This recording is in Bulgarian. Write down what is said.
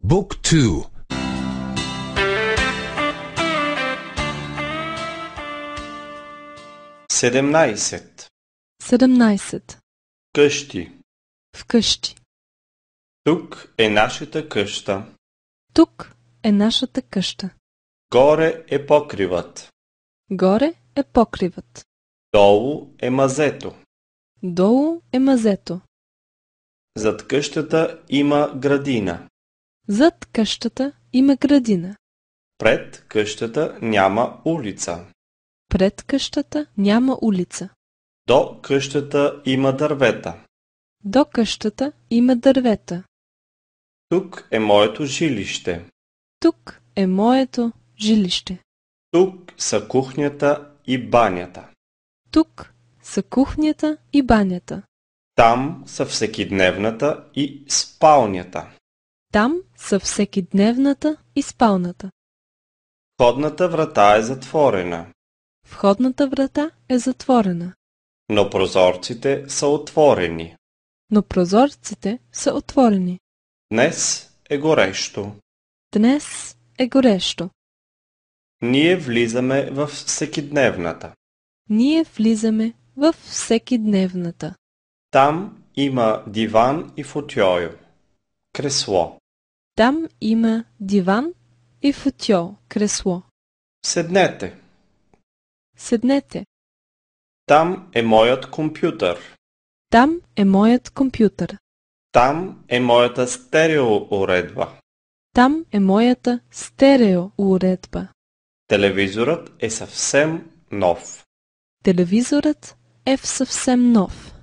Book 2. 17. 17. Къщи. Вкъщи. Тук е нашата къща. Тук е нашата къща. Горе е покривът. Горе е покривът. Долу е мазето. Долу е мазето. Зад къщата има градина. Зад къщата има градина. Пред къщата няма улица. Пред къщата няма улица. До къщата има дървета. До къщата има дървета. Тук е моето жилище. Тук е моето жилище. Тук са кухнята и банята. Тук са кухнята и банята. Там са всекидневната и спалнята. Там са всекидневната и спалната. Входната врата е затворена, Входната врата е затворена, но прозорците са отворени. но прозорците са отворени. Днес е горещо. Днес е горещо. Ние влизаме в всекидневната. Ние влизаме в всекидневната. Там има диван и футьой, кресло. Там има диван и футьол, кресло. Седнете. Седнете. Там е моят компютър. Там е моят компютър. Там е моята стереоуредба. Там е моята стереоуредба. Телевизорът е съвсем нов. Телевизорът е съвсем нов.